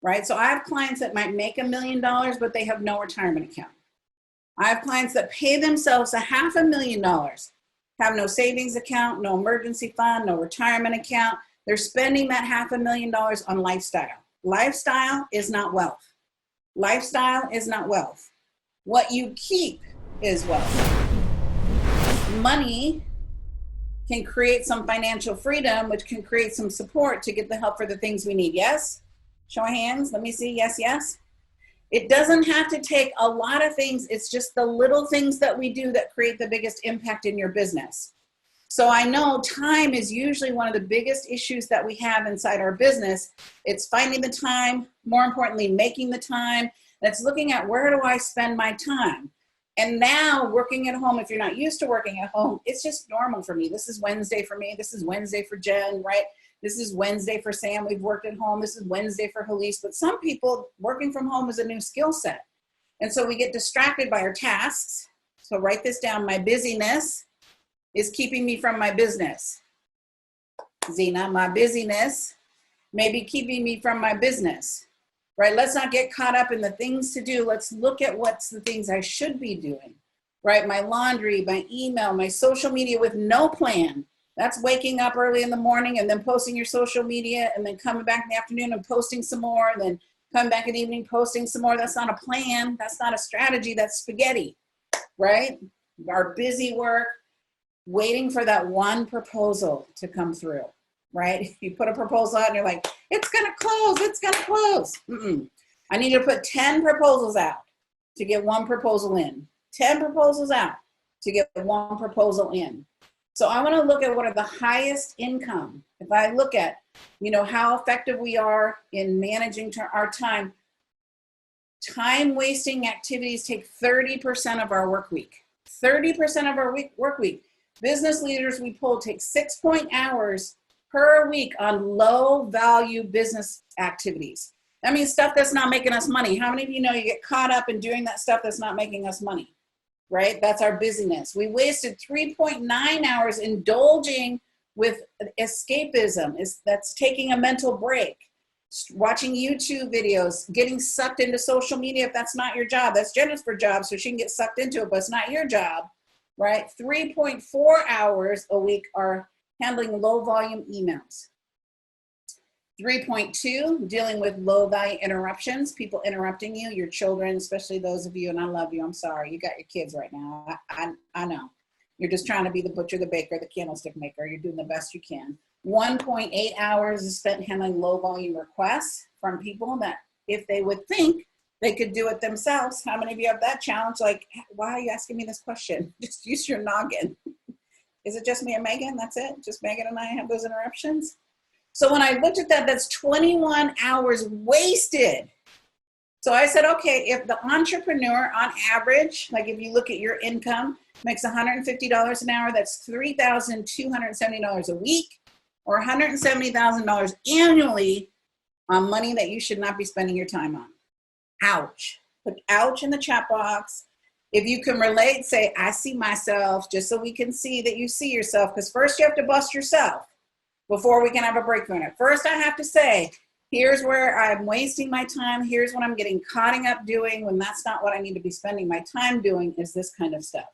right? So I have clients that might make $1 million, but they have no retirement account. I have clients that pay themselves $500,000, have no savings account, no emergency fund, no retirement account. They're spending that $500,000 on lifestyle. Lifestyle is not wealth. Lifestyle is not wealth. What you keep is wealth. Money can create some financial freedom, which can create some support to get the help for the things we need. Yes? Show of hands. Let me see. Yes, yes. It doesn't have to take a lot of things. It's just the little things that we do that create the biggest impact in your business. So I know time is usually one of the biggest issues that we have inside our business. It's finding the time, more importantly, making the time. That's looking at where do I spend my time? And now working at home, if you're not used to working at home, it's just normal for me. This is Wednesday for me. This is Wednesday for Jen, right? This is Wednesday for Sam. We've worked at home. This is Wednesday for Halise. But some people, working from home is a new skill set. And so we get distracted by our tasks. So write this down. My busyness is keeping me from my business. Zena, my busyness may be keeping me from my business, right? Let's not get caught up in the things to do. Let's look at what's the things I should be doing, right? My laundry, my email, my social media with no plan. That's waking up early in the morning and then posting your social media and then coming back in the afternoon and posting some more and then coming back in the evening, posting some more. That's not a plan. That's not a strategy. That's spaghetti, right? Our busy work, waiting for that one proposal to come through, right? You put a proposal out and you're like, it's gonna close, it's gonna close. I need to put 10 proposals out to get one proposal in. 10 proposals out to get one proposal in. So I wanna look at what are the highest income. If I look at, how effective we are in managing our time, time-wasting activities take 30% of our work week. 30% of our work week. Business leaders we pull take 6 hours per week on low value business activities. That means stuff that's not making us money. How many of you know you get caught up in doing that stuff that's not making us money, right? That's our busyness. We wasted 3.9 hours indulging with escapism. That's taking a mental break, watching YouTube videos, getting sucked into social media if that's not your job. That's Jennifer's job, so she can get sucked into it, but it's not your job. Right? 3.4 hours a week are handling low volume emails. 3.2, dealing with low value interruptions, people interrupting you, your children, especially those of you, and I love you, I'm sorry, you got your kids right now. I know. You're just trying to be the butcher, the baker, the candlestick maker. You're doing the best you can. 1.8 hours is spent handling low volume requests from people that if they would think they could do it themselves. How many of you have that challenge? Like, why are you asking me this question? Just use your noggin. Is it just me and Megan? That's it? Just Megan and I have those interruptions? So when I looked at that, that's 21 hours wasted. So I said, okay, if the entrepreneur on average, like if you look at your income, makes $150 an hour, that's $3,270 a week, or $170,000 annually on money that you should not be spending your time on. Ouch. Put ouch in the chat box. If you can relate, say, I see myself, just so we can see that you see yourself, because first you have to bust yourself before we can have a breakthrough in it. First I have to say, here's where I'm wasting my time. Here's what I'm getting caught up doing when that's not what I need to be spending my time doing, is this kind of stuff.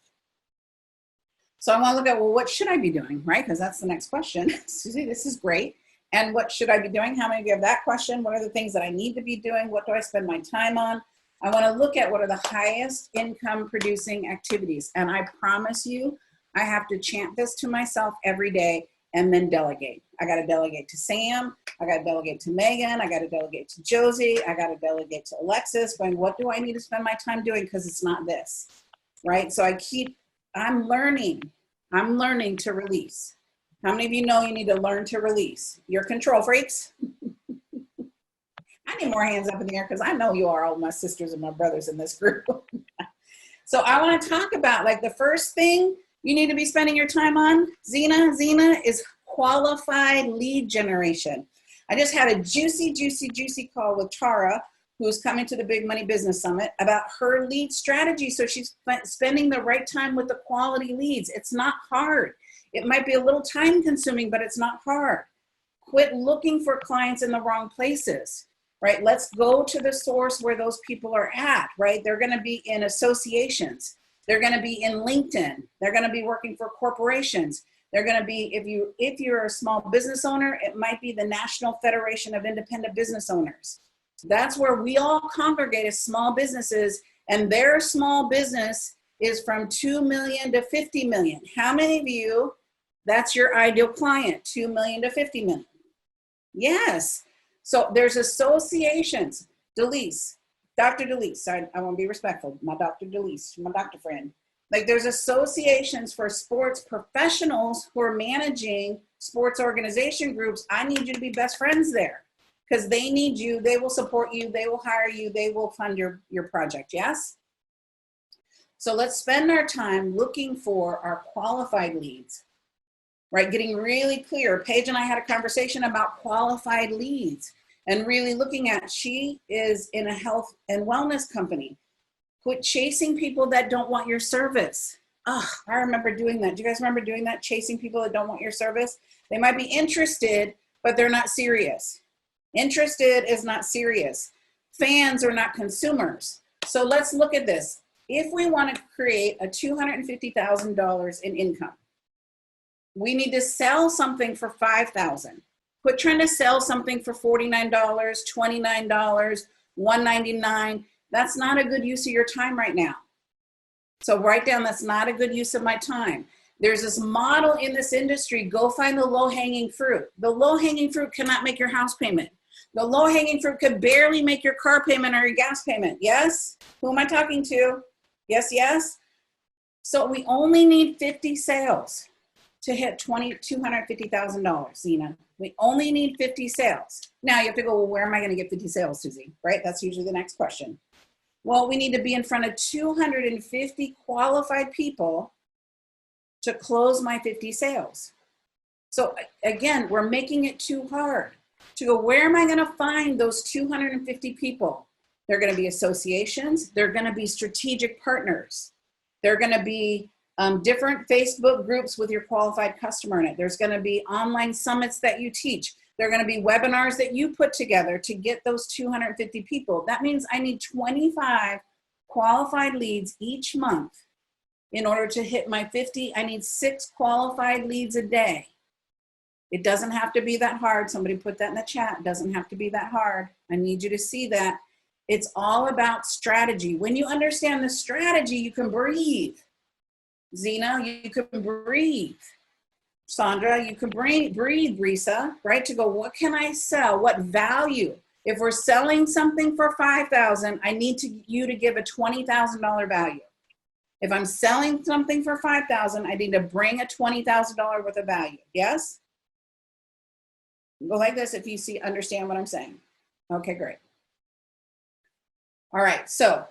So I want to look at, well, what should I be doing, right? Because that's the next question. Susie, this is great. And what should I be doing? How many of you have that question? What are the things that I need to be doing? What do I spend my time on? I want to look at what are the highest income producing activities. And I promise you, I have to chant this to myself every day and then delegate. I got to delegate to Sam. I got to delegate to Megan. I got to delegate to Josie. I got to delegate to Alexis. Going, what do I need to spend my time doing? Because it's not this, right? So I'm learning to release. How many of you know you need to learn to release? You're control freaks. I need more hands up in the air because I know you are, all my sisters and my brothers in this group. So I want to talk about, like, the first thing you need to be spending your time on, Zena, is qualified lead generation. I just had a juicy call with Tara, who's coming to the Big Money Business Summit, about her lead strategy. So she's spending the right time with the quality leads. It's not hard. It might be a little time consuming, but it's not hard. Quit looking for clients in the wrong places. right? Let's go to the source where those people are at, right? They're going to be in associations. They're going to be in LinkedIn. They're going to be working for corporations. They're going to be, if you're a small business owner, it might be the National Federation of Independent Business Owners. That's where we all congregate as small businesses, and their small business is from 2 million to 50 million. How many of you, that's your ideal client, 2 million to 50 million? Yes. So there's associations. Delise, Dr. Delise, I want to be respectful. My Dr. Delise, my doctor friend. Like there's associations for sports professionals who are managing sports organization groups. I need you to be best friends there because they need you. They will support you. They will hire you. They will fund your project. Yes? So let's spend our time looking for our qualified leads, right? Getting really clear. Paige and I had a conversation about qualified leads and really looking at, she is in a health and wellness company. Quit chasing people that don't want your service. Oh, I remember doing that. Do you guys remember doing that? Chasing people that don't want your service? They might be interested, but they're not serious. Interested is not serious. Fans are not consumers. So let's look at this. If we want to create a $250,000 in income, we need to sell something for $5,000. Quit trying to sell something for $49, $29, $199. That's not a good use of your time right now. So write down, that's not a good use of my time. There's this model in this industry, go find the low-hanging fruit. The low-hanging fruit cannot make your house payment. The low-hanging fruit could barely make your car payment or your gas payment. Yes? Who am I talking to? Yes, yes? So we only need 50 sales to hit $250,000, Zena. We only need 50 sales. Now you have to go, well, where am I going to get 50 sales, Susie? Right? That's usually the next question. Well, we need to be in front of 250 qualified people to close my 50 sales. So again, we're making it too hard to go, where am I going to find those 250 people? They're going to be associations. They're going to be strategic partners. They're going to be different Facebook groups with your qualified customer in it. There's going to be online summits that you teach. There are going to be webinars that you put together to get those 250 people. That means I need 25 qualified leads each month. In order to hit my 50, I need 6 qualified leads a day. It doesn't have to be that hard. Somebody put that in the chat. It doesn't have to be that hard. I need you to see that. It's all about strategy. When you understand the strategy, you can breathe. Zena, you can breathe. Sandra, you can breathe, Risa, right? To go, what can I sell? What value? If we're selling something for $5,000, I need you to give a $20,000 value. If I'm selling something for $5,000, I need to bring a $20,000 worth of value. Yes? Go like this if you understand what I'm saying. Okay, great. All right, so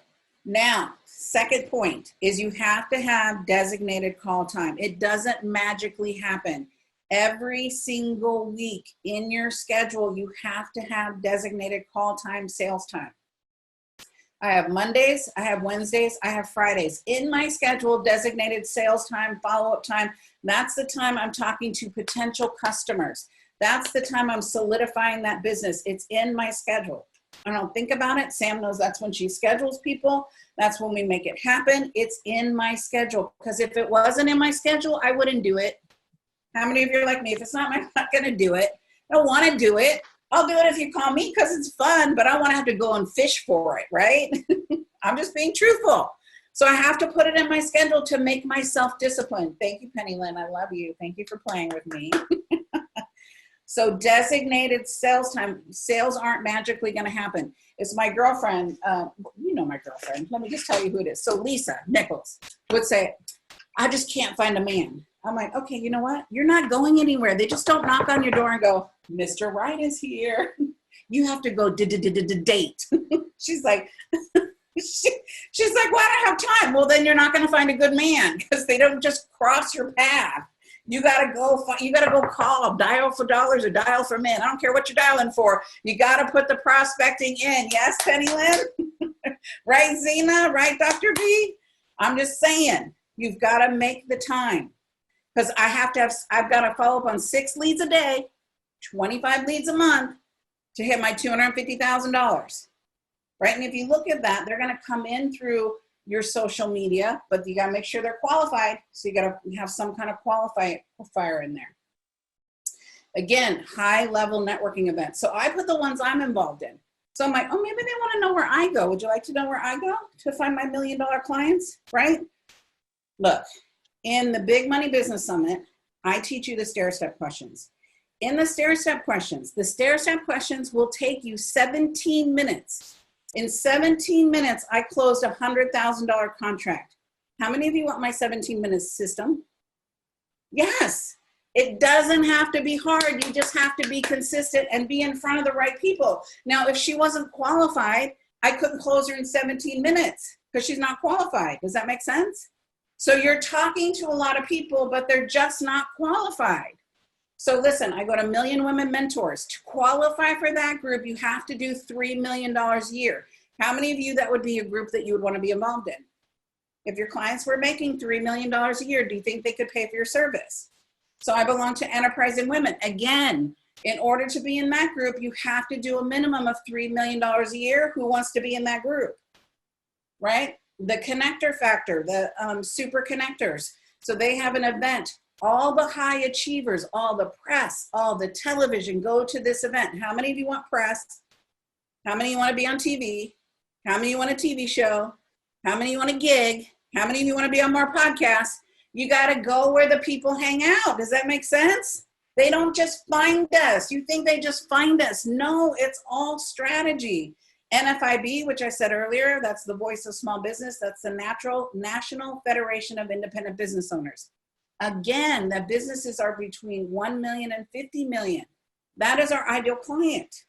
now, second point is you have to have designated call time. It doesn't magically happen. Every single week in your schedule, you have to have designated call time, sales time. I have Mondays, I have Wednesdays, I have Fridays. In my schedule, designated sales time, follow-up time, that's the time I'm talking to potential customers. That's the time I'm solidifying that business. It's in my schedule. I don't think about it. Sam knows that's when she schedules people. That's when we make it happen. It's in my schedule. Because if it wasn't in my schedule, I wouldn't do it. How many of you are like me? If it's not, I'm not going to do it. I don't want to do it. I'll do it if you call me because it's fun, but I don't want to have to go and fish for it, right? I'm just being truthful. So I have to put it in my schedule to make myself disciplined. Thank you, Penny Lynn. I love you. Thank you for playing with me. So designated sales time, sales aren't magically going to happen. It's my girlfriend, you know my girlfriend. Let me just tell you who it is. So Lisa Nichols would say, I just can't find a man. I'm like, okay, you know what? You're not going anywhere. They just don't knock on your door and go, Mr. Right is here. You have to go date. She's like, she's like, well, I don't have time. Well, then you're not going to find a good man because they don't just cross your path. You gotta go call, dial for dollars or dial for men. I don't care what you're dialing for. You gotta put the prospecting in. Yes, Penny Lynn? Right, Zena? Right, Dr. B? I'm just saying, you've gotta make the time. Because I've gotta follow up on 6 leads a day, 25 leads a month to hit my $250,000, right? And if you look at that, they're going to come in through your social media, but you got to make sure they're qualified. So you got to have some kind of qualifier in there. Again, high level networking events. So I put the ones I'm involved in. So I'm like, oh, maybe they want to know where I go. Would you like to know where I go to find my $1 million clients, right? Look, in the Big Money Business Summit, I teach you the stair-step questions. In the stair-step questions will take you 17 minutes. In 17 minutes, I closed a $100,000 contract. How many of you want my 17 minutes system? Yes. It doesn't have to be hard. You just have to be consistent and be in front of the right people. Now, if she wasn't qualified, I couldn't close her in 17 minutes because she's not qualified. Does that make sense? So you're talking to a lot of people, but they're just not qualified. So listen, I go to Million Women Mentors. To qualify for that group, you have to do $3 million a year. How many of you that would be a group that you would want to be involved in? If your clients were making $3 million a year, do you think they could pay for your service? So I belong to Enterprising Women. Again, in order to be in that group, you have to do a minimum of $3 million a year. Who wants to be in that group, right? The Connector Factor, the Super Connectors. So they have an event. All the high achievers, all the press, all the television go to this event. How many of you want press? How many of you want to be on TV? How many of you want a TV show? How many of you want a gig? How many of you want to be on more podcasts? You got to go where the people hang out. Does that make sense? They don't just find us. You think they just find us. No, it's all strategy. NFIB, which I said earlier, that's the voice of small business. That's the National Federation of Independent Business Owners. Again, the businesses are between 1 million and 50 million. That is our ideal client.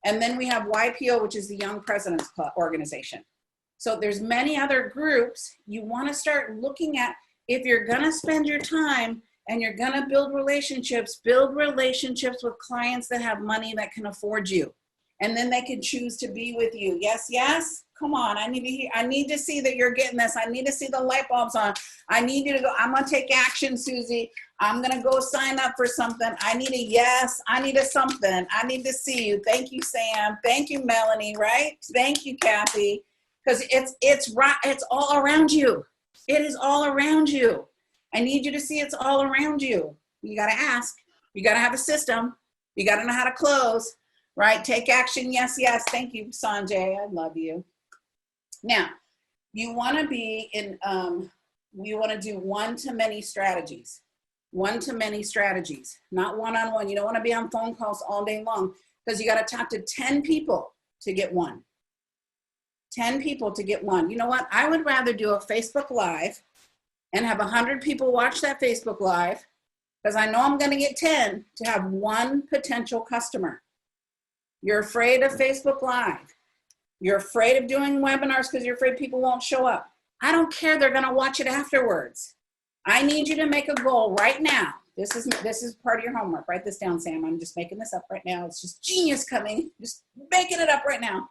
And then we have YPO, which is the Young Presidents Club organization. So there's many other groups. You want to start looking at, if you're going to spend your time and you're going to build relationships with clients that have money that can afford you. And then they can choose to be with you. Yes, yes. Come on. I need to see that you're getting this. I need to see the light bulbs on. I need you to go. I'm going to take action, Susie. I'm going to go sign up for something. I need a yes. I need a something. I need to see you. Thank you, Sam. Thank you, Melanie, right? Thank you, Kathy. Because it's all around you. It is all around you. I need you to see it's all around you. You got to ask. You got to have a system. You got to know how to close, right? Take action. Yes, yes. Thank you, Sanjay. I love you. Now, you want to be in, you want to do one-to-many strategies. One-to-many strategies, not one-on-one. You don't want to be on phone calls all day long because you got to talk to 10 people to get one. 10 people to get one. You know what? I would rather do a Facebook Live and have 100 people watch that Facebook Live because I know I'm going to get 10 to have one potential customer. You're afraid of Facebook Live. You're afraid of doing webinars because you're afraid people won't show up. I don't care. They're going to watch it afterwards. I need you to make a goal right now. This is part of your homework. Write this down, Sam. I'm just making this up right now. It's just genius coming. Just making it up right now.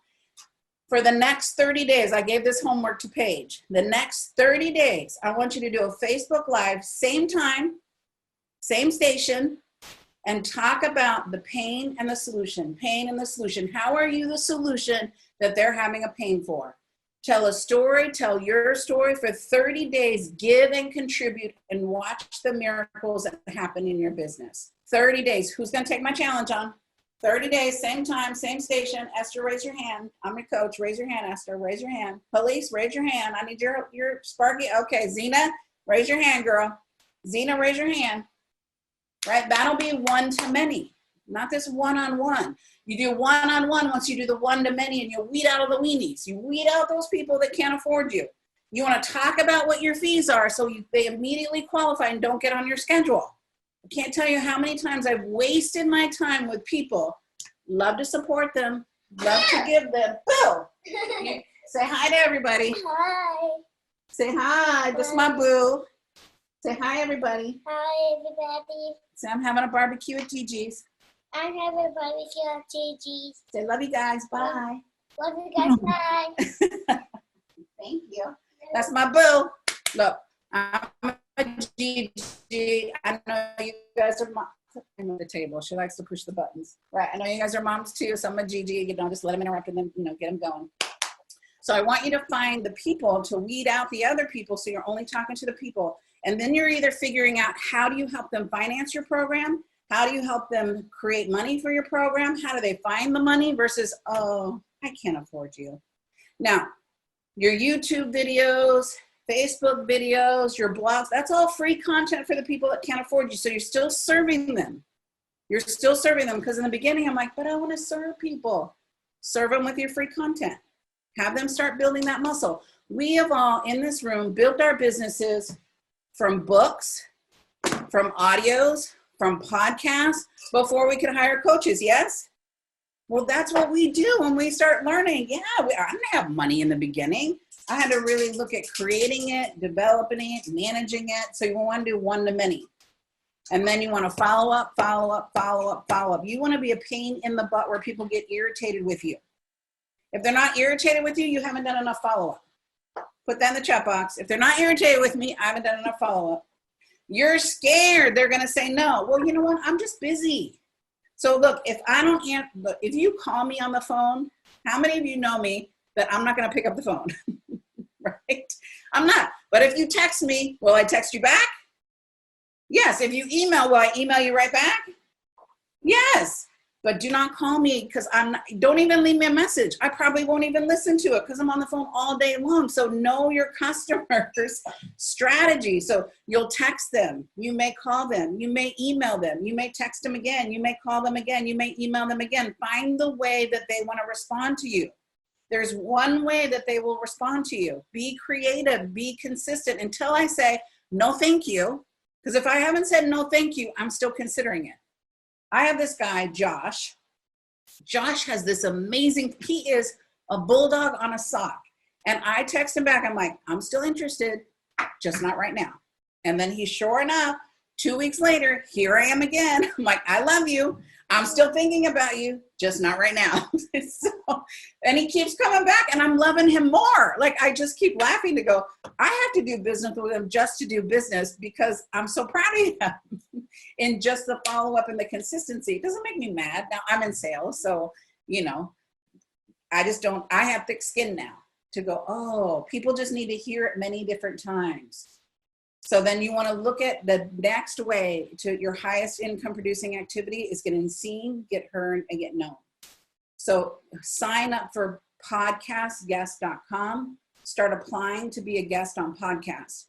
For the next 30 days, I gave this homework to Paige. The next 30 days, I want you to do a Facebook Live, same time, same station, and talk about the pain and the solution. Pain and the solution. How are you the solution that they're having a pain for? Tell a story, tell your story for 30 days, give and contribute, and watch the miracles that happen in your business. 30 days. Who's going to take my challenge on? 30 days, same time, same station. Esther, raise your hand. I'm your coach. Raise your hand, Esther. Raise your hand. Police, raise your hand. I need your Sparky. Okay, Zena, raise your hand, girl. Zena, raise your hand. Right? That'll be one-to-many, not this one-on-one. You do one-on-one once you do the one-to-many, and you weed out all the weenies. You weed out those people that can't afford you. You want to talk about what your fees are so they immediately qualify and don't get on your schedule. I can't tell you how many times I've wasted my time with people. Love to support them. Love to give them. Boo! Say hi to everybody. Hi. Say hi. This is my boo. Say hi, everybody. Hi, everybody. Say I'm having a barbecue at Gigi's. I'm having a barbecue at Gigi's. Say love you guys. Bye. Love you guys. Bye. Thank you. That's my boo. Look, I'm a Gigi. I know you guys are I'm at the table. She likes to push the buttons. Right. I know you guys are moms too. Some of Gigi, just let them interrupt and then, get them going. So I want you to find the people to weed out the other people. So you're only talking to the people. And then you're either figuring out how do you help them finance your program? How do you help them create money for your program? How do they find the money versus, oh, I can't afford you. Now, your YouTube videos, Facebook videos, your blogs, that's all free content for the people that can't afford you. So you're still serving them. You're still serving them because in the beginning, I'm like, but I want to serve people. Serve them with your free content. Have them start building that muscle. We have all in this room built our businesses from books, from audios, from podcasts before we could hire coaches, yes? Well, that's what we do when we start learning. Yeah, I didn't have money in the beginning. I had to really look at creating it, developing it, managing it. So you want to do one-to-many. And then you want to follow up, follow up, follow up, follow up. You want to be a pain in the butt where people get irritated with you. If they're not irritated with you, you haven't done enough follow-up. Put that in the chat box. If they're not irritated with me, I haven't done enough follow-up. You're scared they're going to say no. Well, you know what? I'm just busy. So look, if you call me on the phone, how many of you know me that I'm not going to pick up the phone? Right? I'm not. But if you text me, will I text you back? Yes. If you email, will I email you right back? Yes. But do not call me because don't even leave me a message. I probably won't even listen to it because I'm on the phone all day long. So know your customers' strategy. So you'll text them. You may call them. You may email them. You may text them again. You may call them again. You may email them again. Find the way that they want to respond to you. There's one way that they will respond to you. Be creative. Be consistent until I say, no, thank you. Because if I haven't said no, thank you, I'm still considering it. I have this guy, Josh. Josh has this amazing, he is a bulldog on a sock. And I text him back, I'm like, I'm still interested, just not right now. And then sure enough, 2 weeks later, here I am again. I'm like, I love you. I'm still thinking about you, just not right now. And he keeps coming back and I'm loving him more. Like I just keep laughing to go, I have to do business with him just to do business because I'm so proud of him in just the follow-up and the consistency. It doesn't make me mad. Now I'm in sales, so, I have thick skin now to go, oh, people just need to hear it many different times. So then you want to look at the next way to your highest income producing activity is getting seen, get heard, and get known. So sign up for podcastguest.com. Start applying to be a guest on podcasts.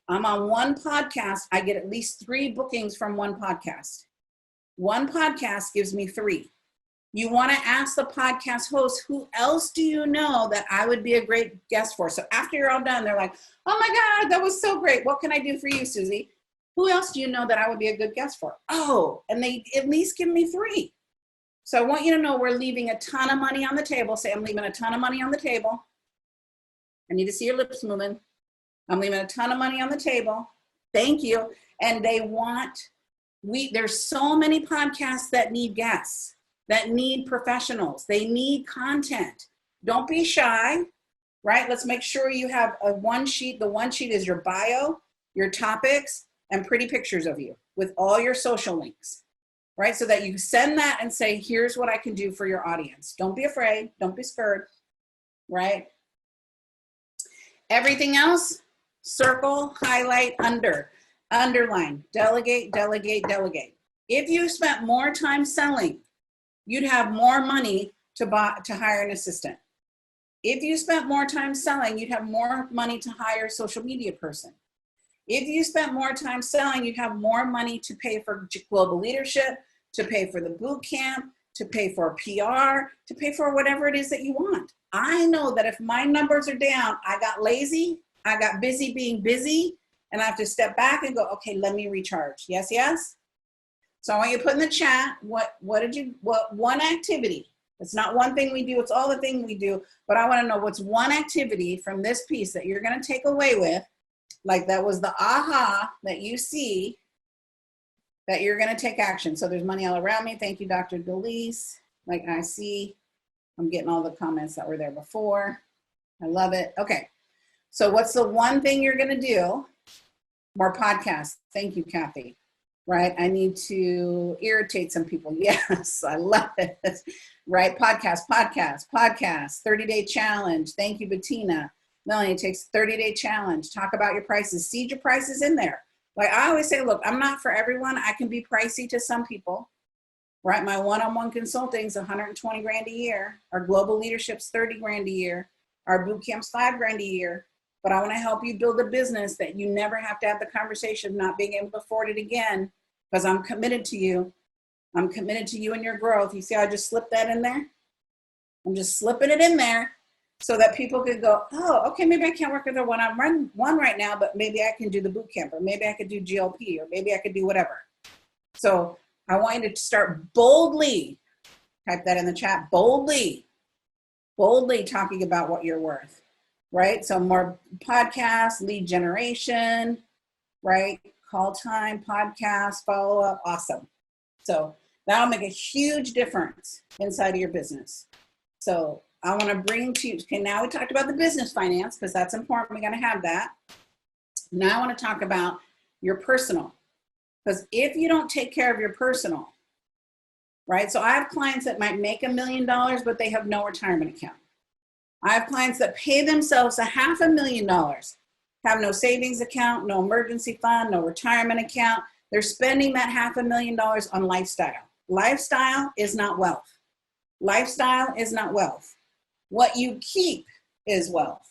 I'm on one podcast. I get at least 3 bookings from one podcast. One podcast gives me 3. You want to ask the podcast host, who else do you know that I would be a great guest for? So after you're all done, they're like, oh my God, that was so great. What can I do for you, Susie? Who else do you know that I would be a good guest for? Oh, and they at least give me 3. So I want you to know we're leaving a ton of money on the table. Say, I'm leaving a ton of money on the table. I need to see your lips moving. I'm leaving a ton of money on the table. Thank you. And there's so many podcasts that need guests, that need professionals. They need content. Don't be shy, right? Let's make sure you have a one sheet. The one sheet is your bio, your topics, and pretty pictures of you with all your social links, right? So that you send that and say, here's what I can do for your audience. Don't be afraid. Don't be scared, right? Everything else, circle, highlight, underline, delegate, delegate, delegate. If you spent more time selling, you'd have more money to hire an assistant. If you spent more time selling, you'd have more money to hire a social media person. If you spent more time selling, you'd have more money to pay for global leadership, to pay for the boot camp, to pay for PR, to pay for whatever it is that you want. I know that if my numbers are down, I got lazy, I got busy being busy, and I have to step back and go, okay, let me recharge. Yes, yes? So I want you to put in the chat, what one activity, it's not one thing we do, it's all the things we do, but I want to know what's one activity from this piece that you're going to take away with, like that was the aha that you see, that you're going to take action. So there's money all around me. Thank you, Dr. Delise. Like I see, I'm getting all the comments that were there before. I love it. Okay. So what's the one thing you're going to do? More podcasts. Thank you, Kathy. right? I need to irritate some people. Yes, I love it. Right? Podcast, 30-day challenge. Thank you, Bettina. Melanie, it takes 30-day challenge. Talk about your prices. Seed your prices in there. Like I always say, look, I'm not for everyone. I can be pricey to some people, right? My one-on-one consulting is 120 grand a year. Our global leadership's 30 grand a year. Our boot camp's 5 grand a year. But I want to help you build a business that you never have to have the conversation of not being able to afford it again, because I'm committed to you. I'm committed to you and your growth. You see how I just slipped that in there? I'm just slipping it in there so that people could go, oh, okay, maybe I can't work with a one-on-one right now, but maybe I can do the boot camp, or maybe I could do GLP, or maybe I could do whatever. So I want you to start boldly, type that in the chat, boldly talking about what you're worth, right? So more podcasts, lead generation, right? Call time, podcast, follow up, awesome. So that'll make a huge difference inside of your business. So I want to bring to you, okay, now we talked about the business finance because that's important. We got to have that. Now I want to talk about your personal, because if you don't take care of your personal, right? So I have clients that might make $1 million, but they have no retirement account. I have clients that pay themselves $500,000, have no savings account, no emergency fund, no retirement account. They're spending that $500,000 on lifestyle. Lifestyle is not wealth. Lifestyle is not wealth. What you keep is wealth,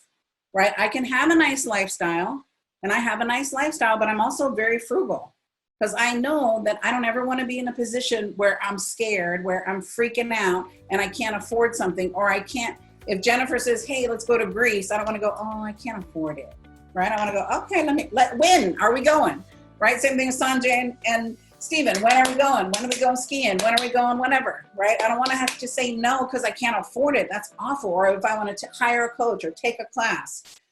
right? I can have a nice lifestyle, and I have a nice lifestyle, but I'm also very frugal because I know that I don't ever want to be in a position where I'm scared, where I'm freaking out and I can't afford something, or I can't, if Jennifer says, hey, let's go to Greece, I don't want to go, oh, I can't afford it, right? I want to go, okay, when are we going, right? Same thing with Sanjay and Stephen, when are we going? When are we going skiing? When are we going whenever, right? I don't want to have to say no because I can't afford it. That's awful. Or if I want to hire a coach or take a class,